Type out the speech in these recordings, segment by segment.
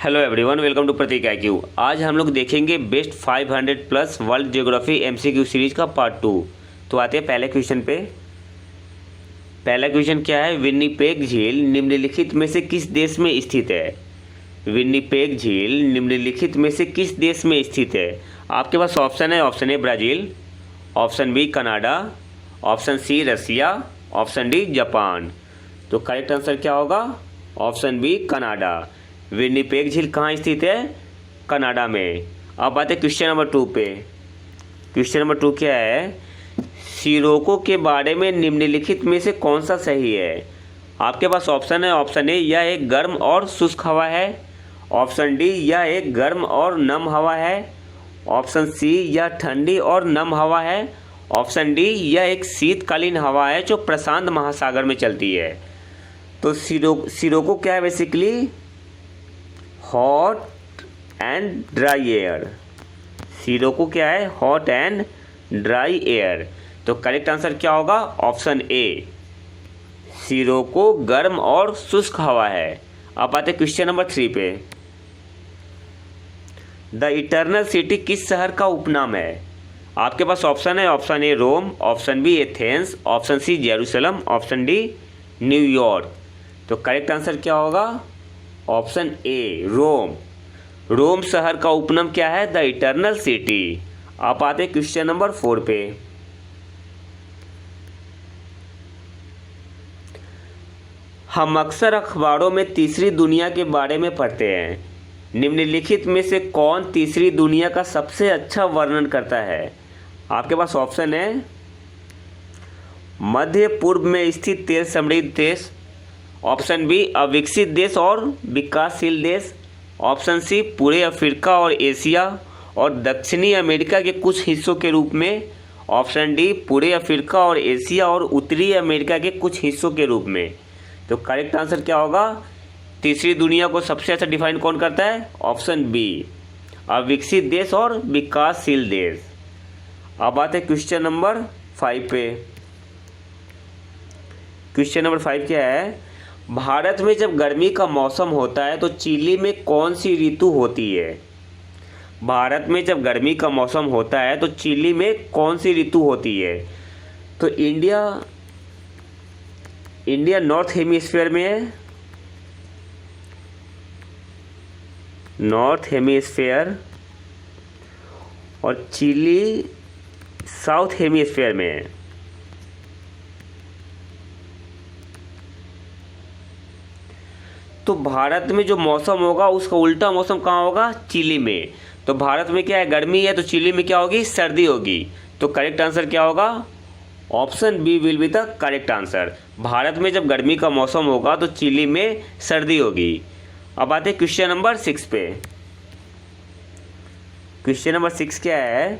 Hello everyone, welcome to Prateek IQ। आज हम लोग देखेंगे best 500 plus world geography MCQ series का पार्ट 2। तो आते हैं पहले क्वेश्चन पे। पहला क्वेश्चन क्या है, विन्नीपेग झील निम्नलिखित में से किस देश में स्थित है। विन्नीपेग झील निम्नलिखित में से किस देश में स्थित है। आपके पास ऑप्शन है, option A Brazil, option B Canada, option C Russia, option D Japan. तो करेक्ट आंसर क्या होगा, ऑप्शन बी कनाडा। विन्नीपेग झील कहाँ स्थित है, कनाडा में। अब आते हैं क्वेश्चन नंबर 2 पे। क्वेश्चन नंबर 2 क्या है, सिरोको के बारे में निम्नलिखित में से कौन सा सही है। आपके पास ऑप्शन है, ऑप्शन ए यह एक गर्म और शुष्क हवा है, ऑप्शन डी यह एक गर्म और नम हवा है, ऑप्शन सी यह ठंडी और नम हवा है, ऑप्शन डी यह एक शीतकालीन हवा है जो प्रशांत महासागर में चलती है। तो सिरोको क्या है, basically hot and dry air. Scirocco क्या है, हॉट एंड ड्राई एयर। तो करेक्ट आंसर क्या होगा, ऑप्शन ए, सिरोको गर्म और शुष्क हवा है। अब आते क्वेश्चन नंबर 3 पे। द इटर्नल सिटी किस शहर का उपनाम है। आपके पास ऑप्शन है, option A Rome, option B Athens, option C Jerusalem, option D New York. तो करेक्ट आंसर क्या होगा, ऑप्शन ए रोम। रोम शहर का उपनाम क्या है, द इटर्नल सिटी। आप आते क्वेश्चन नंबर 4 पे। हम अक्सर अखबारों में तीसरी दुनिया के बारे में पढ़ते हैं। निम्नलिखित में से कौन तीसरी दुनिया का सबसे अच्छा वर्णन करता है। आपके पास ऑप्शन है, मध्य पूर्व में स्थित तेल समृद्ध देश, ऑप्शन बी अविकसित देश और विकासशील देश, ऑप्शन सी पूरे अफ्रीका और एशिया और दक्षिणी अमेरिका के कुछ हिस्सों के रूप में, ऑप्शन डी पूरे अफ्रीका और एशिया और उत्तरी अमेरिका के कुछ हिस्सों के रूप में। तो करेक्ट आंसर क्या होगा, तीसरी दुनिया को सबसे अच्छा डिफाइन कौन करता है, ऑप्शन बी अविकसित देश और विकासशील देश। अब आते क्वेश्चन नंबर 5 पे। क्वेश्चन नंबर 5 क्या है, भारत में जब गर्मी का मौसम होता है तो चिली में कौन सी ऋतु होती है। भारत में जब गर्मी का मौसम होता है तो चिली में कौन सी ऋतु होती है। तो इंडिया नॉर्थ हेमिस्फीयर में है, नॉर्थ हेमिस्फीयर, और चिली साउथ हेमिस्फीयर में है। तो भारत में जो मौसम होगा उसका उल्टा मौसम कहाँ होगा, चिली में। तो भारत में क्या है, गर्मी है, तो चिली में क्या होगी, सर्दी होगी। तो करेक्ट आंसर क्या होगा, option B will be the correct answer. भारत में जब गर्मी का मौसम होगा तो चिली में सर्दी होगी। अब आते क्वेश्चन नंबर 6 पे। क्वेश्चन नंबर 6 क्या है,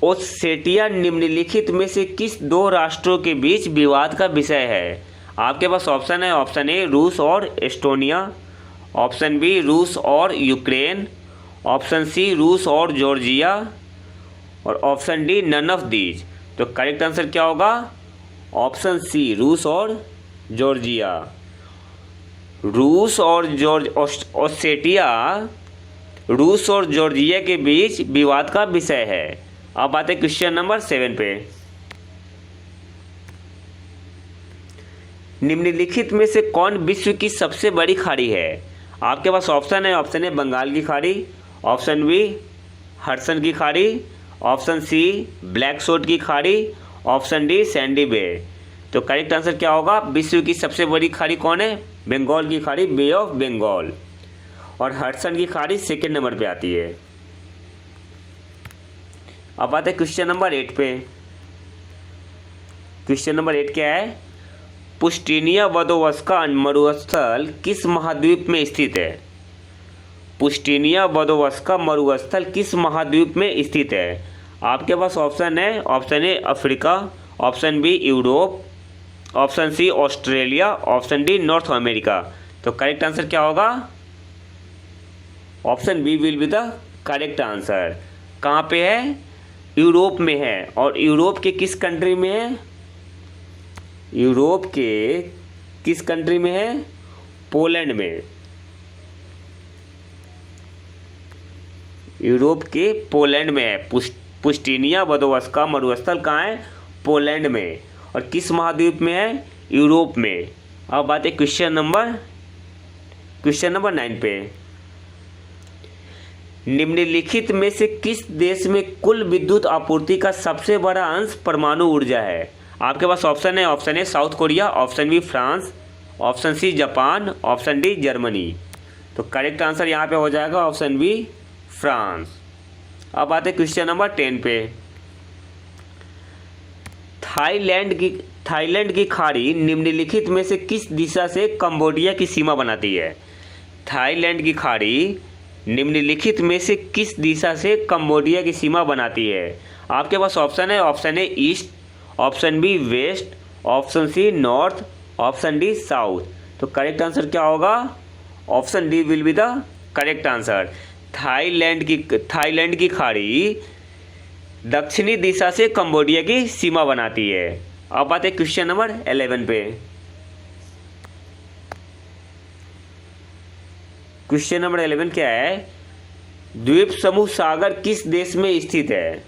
ओसेटिया निम्नलिखित में से किस दो राष्ट्रों के बीच विवाद का विषय है। आपके पास ऑप्शन है, ऑप्शन ए रूस और एस्टोनिया, ऑप्शन बी रूस और यूक्रेन, ऑप्शन सी रूस और जॉर्जिया, और option D none of these. तो करेक्ट आंसर क्या होगा, ऑप्शन सी रूस और जॉर्जिया। रूस और ओसेटिया रूस और जॉर्जिया के बीच विवाद का विषय है। अब आते क्वेश्चन नंबर 7 पे। निम्नलिखित में से कौन विश्व की सबसे बड़ी खाड़ी है। आपके पास ऑप्शन है, ऑप्शन ए बंगाल की खाड़ी, ऑप्शन बी हडसन की खाड़ी, ऑप्शन सी ब्लैक सोल्ट की खाड़ी, ऑप्शन डी सैंडी बे। तो करेक्ट आंसर क्या होगा, विश्व की सबसे बड़ी खाड़ी कौन है, बंगाल की खाड़ी, बे ऑफ बंगाल, और हडसन की खाड़ी सेकेंड नंबर पे आती है। अब आते क्वेश्चन नंबर 8 पे। क्वेश्चन नंबर 8 क्या है, पुस्टिनिया वोदोवस्का मरुस्थल किस महाद्वीप में स्थित है। पुस्टिनिया वोदोवस्का मरुस्थल किस महाद्वीप में स्थित है। आपके पास ऑप्शन है, option A Africa, option B Europe, option C Australia, option D North America. तो करेक्ट आंसर क्या होगा, option B will be the correct answer. कहाँ पे है, यूरोप में है, और यूरोप के किस कंट्री में है, यूरोप के किस कंट्री में है, पोलैंड में। यूरोप के पोलैंड में है। पुस्टिनिया वोदोवस्का मरुस्थल कहाँ है? पोलैंड में। और किस महाद्वीप में है? यूरोप में। अब बात है क्वेश्चन नंबर 9 पे। निम्नलिखित में से किस देश में कुल विद्युत आपूर्ति का सबसे बड़ा अंश परमाणु ऊर्जा है? आपके पास ऑप्शन है। Option A South Korea, option B France, option C Japan, option D Germany. तो करेक्ट आंसर यहाँ पे हो जाएगा ऑप्शन बी फ्रांस। अब आते क्वेश्चन नंबर 10 पे। थाईलैंड की खाड़ी निम्नलिखित में से किस दिशा से कंबोडिया की सीमा बनाती है? थाईलैंड की खाड़ी निम्नलिखित में से किस दिशा से कंबोडिया की सीमा बनाती है? आपके पास ऑप्शन है। Option A east, option B west, option C north, option D south. तो करेक्ट आंसर क्या होगा? Option D will be the correct answer. Thailand की खाड़ी दक्षिणी दिशा से कंबोडिया की सीमा बनाती है। अब बात है क्वेश्चन नंबर 11 पे। क्वेश्चन नंबर 11 क्या है? द्वीप समूह सागर किस देश में स्थित है?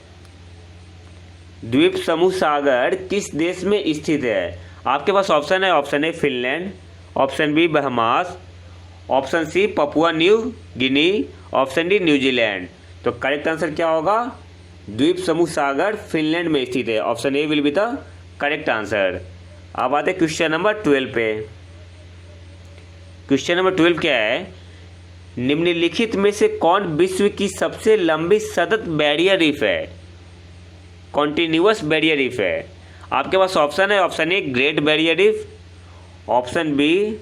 द्वीप समूह सागर किस देश में स्थित है? आपके पास ऑप्शन है। Option A Finland, option B Bahamas, option C Papua New Guinea, option D New Zealand. तो करेक्ट आंसर क्या होगा? द्वीप समूह सागर फिनलैंड में स्थित है। Option A will be the correct answer. अब आते क्वेश्चन नंबर 12 पे। क्वेश्चन नंबर 12 क्या है? निम्नलिखित में से कौन विश्व की सबसे लंबी सतत बैरियर रीफ है? कॉन्टिन्यूअस बैरियर रीफ है। आपके पास ऑप्शन है। Option a great barrier reef, option B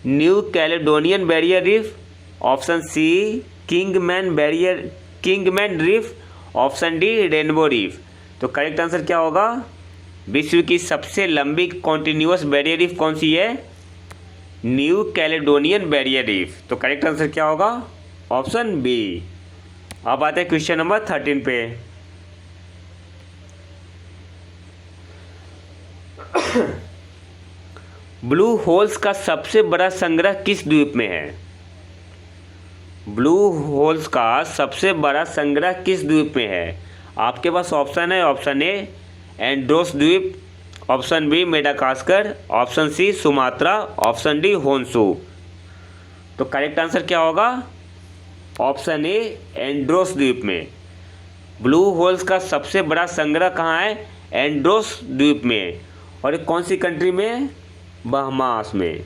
new Caledonian barrier reef, option C किंगमैन reef, option D rainbow reef. तो करेक्ट आंसर क्या होगा? विश्व की सबसे लंबी कॉन्टिन्यूअस बैरियर रीफ कौन सी है? New Caledonian barrier reef. तो करेक्ट आंसर क्या होगा? Option B. अब आते हैं क्वेश्चन नंबर 13 पे। ब्लू होल्स का सबसे बड़ा संग्रह किस द्वीप में है? ब्लू होल्स का सबसे बड़ा संग्रह किस द्वीप में है? आपके पास ऑप्शन है। ऑप्शन ए एंड्रोस द्वीप, option B Madagascar, option C Sumatra, option D Honshu. तो करेक्ट आंसर क्या होगा? ऑप्शन ए एंड्रोस द्वीप में। ब्लू होल्स का सबसे बड़ा संग्रह कहाँ है? एंड्रोस द्वीप में। और ये कौन सी कंट्री में? बहमास में।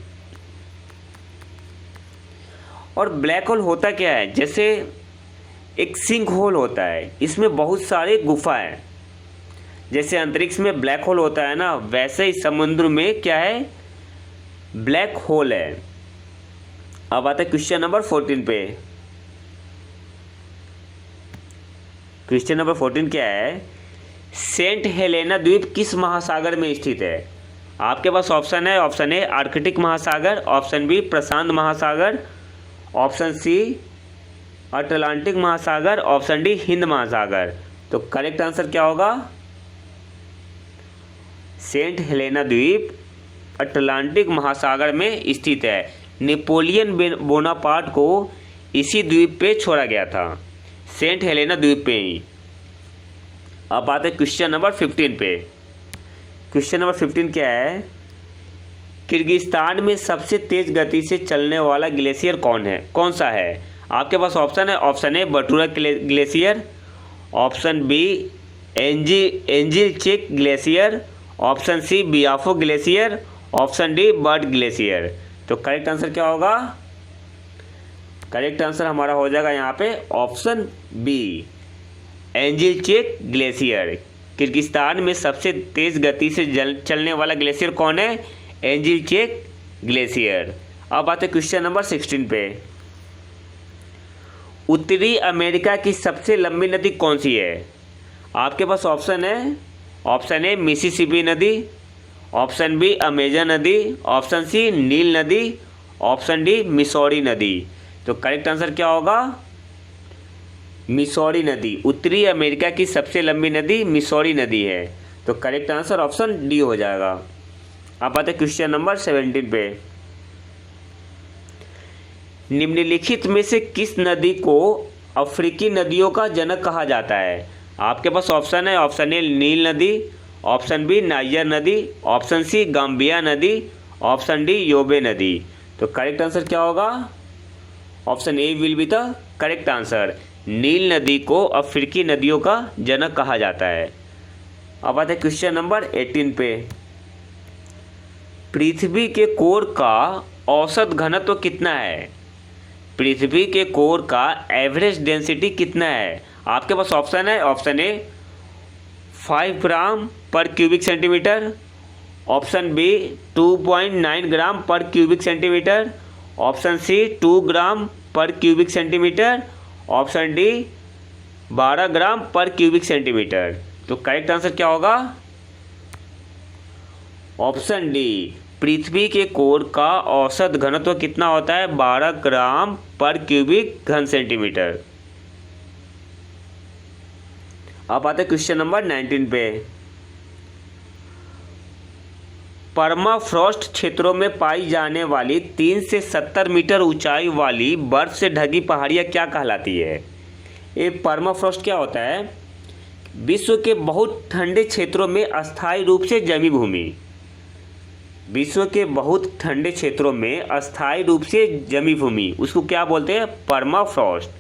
और ब्लैक होल होता क्या है? जैसे एक सिंक होल होता है, इसमें बहुत सारे गुफा हैं। जैसे अंतरिक्ष में ब्लैक होल होता है ना, वैसे ही समुद्र में क्या है? ब्लैक होल है। अब आता है क्वेश्चन नंबर 14 पे। क्वेश्चन नंबर 14 क्या है? सेंट हेलेना द्वीप किस महासागर में स्थित है? आपके पास ऑप्शन है। ऑप्शन ए आर्कटिक महासागर, ऑप्शन बी प्रशांत महासागर, ऑप्शन सी अटलांटिक महासागर, ऑप्शन डी हिंद महासागर। तो करेक्ट आंसर क्या होगा? सेंट हेलेना द्वीप अटलांटिक महासागर में स्थित है। नेपोलियन बोनापार्ट को इसी द्वीप पे छोड़ा गया था, सेंट हेलेना द्वीप पे ही। अब बात है क्वेश्चन नंबर 15 पे। क्वेश्चन नंबर 15 क्या है? किर्गिस्तान में सबसे तेज गति से चलने वाला ग्लेशियर कौन सा है? आपके पास ऑप्शन है। ऑप्शन ए Batura glacier, option B एंजिलचेक glacier, option C बियाफो glacier, option D bird glacier. तो करेक्ट आंसर क्या होगा? करेक्ट आंसर हमारा हो जाएगा यहाँ पे ऑप्शन बी एंजिलचेक ग्लेशियर। किर्गिस्तान में सबसे तेज गति से चलने वाला ग्लेशियर कौन है? एंजिलचेक ग्लेशियर। अब आते क्वेश्चन नंबर 16 पे। उत्तरी अमेरिका की सबसे लंबी नदी कौन सी है? आपके पास ऑप्शन है। ऑप्शन ए मिसिसिपी नदी, ऑप्शन बी अमेजन नदी, ऑप्शन सी नील नदी, ऑप्शन डी मिसौरी नदी। तो करेक्ट आंसर क्या होगा? मिसौरी नदी। उत्तरी अमेरिका की सबसे लंबी नदी मिसौरी नदी है। तो करेक्ट आंसर ऑप्शन डी हो जाएगा। अब आते क्वेश्चन नंबर 17 पे। निम्नलिखित में से किस नदी को अफ्रीकी नदियों का जनक कहा जाता है? आपके पास ऑप्शन है, ऑप्शन ए नील नदी, ऑप्शन बी नाइजर नदी, ऑप्शन सी गाम्बिया नदी, ऑप्शन डी योबे नदी। तो करेक्ट आंसर क्या होगा? Option A will be the correct answer. नील नदी को अफ्रीकी नदियों का जनक कहा जाता है। अब आते हैं क्वेश्चन नंबर 18 पे। पृथ्वी के कोर का औसत घनत्व कितना है? पृथ्वी के कोर का एवरेज डेंसिटी कितना है? आपके पास ऑप्शन है, ऑप्शन ए 5 ग्राम पर क्यूबिक सेंटीमीटर, ऑप्शन बी 2.9 ग्राम पर क्यूबिक सेंटीमीटर, ऑप्शन सी 2 ग्राम पर क्यूबिक सेंटीमीटर, ऑप्शन डी 12 ग्राम पर क्यूबिक सेंटीमीटर। तो करेक्ट आंसर क्या होगा? ऑप्शन डी, पृथ्वी के कोर का औसत घनत्व कितना होता है? 12 ग्राम पर क्यूबिक घन सेंटीमीटर। अब आते हैं क्वेश्चन नंबर 19 पे। परमाफ्रॉस्ट क्षेत्रों में पाई जाने वाली 3 से 70 मीटर ऊंचाई वाली बर्फ से ढकी पहाड़ियाँ क्या कहलाती है? ये परमाफ्रॉस्ट क्या होता है? विश्व के बहुत ठंडे क्षेत्रों में अस्थायी रूप से जमी भूमि। विश्व के बहुत ठंडे क्षेत्रों में अस्थायी रूप से जमी भूमि, उसको क्या बोलते हैं? परमाफ्रॉस्ट।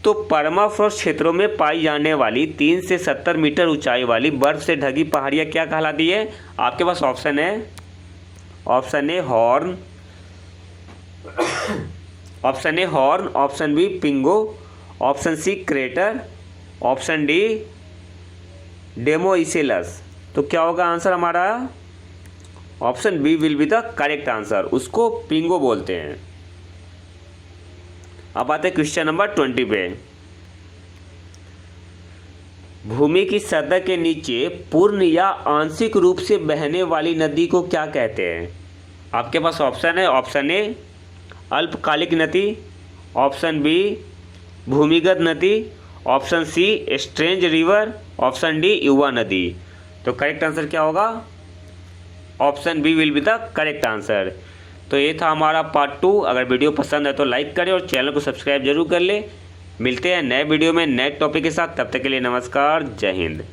तो परमाफ्रॉस्ट क्षेत्रों में पाई जाने वाली 3 से 70 मीटर ऊंचाई वाली बर्फ से ढकी पहाड़ियाँ क्या कहलाती है? आपके पास ऑप्शन है, option A horn, option A horn, option B पिंगो, option C crater, option D डेमोइसेलस। तो क्या होगा आंसर हमारा? Option B will be the correct answer, उसको पिंगो बोलते हैं। अब आते हैं क्वेश्चन नंबर 20 पे। भूमि की सतह के नीचे पूर्ण या आंशिक रूप से बहने वाली नदी को क्या कहते हैं? आपके पास ऑप्शन है, ऑप्शन ए अल्पकालिक नदी, ऑप्शन बी भूमिगत नदी, option C strange river, option D युवा नदी। तो करेक्ट आंसर क्या होगा? Option B will be the correct answer. तो ये था हमारा पार्ट 2। अगर वीडियो पसंद है तो लाइक करें और चैनल को सब्सक्राइब जरूर कर ले। मिलते हैं नए वीडियो में नए टॉपिक के साथ, तब तक के लिए नमस्कार, जय हिंद।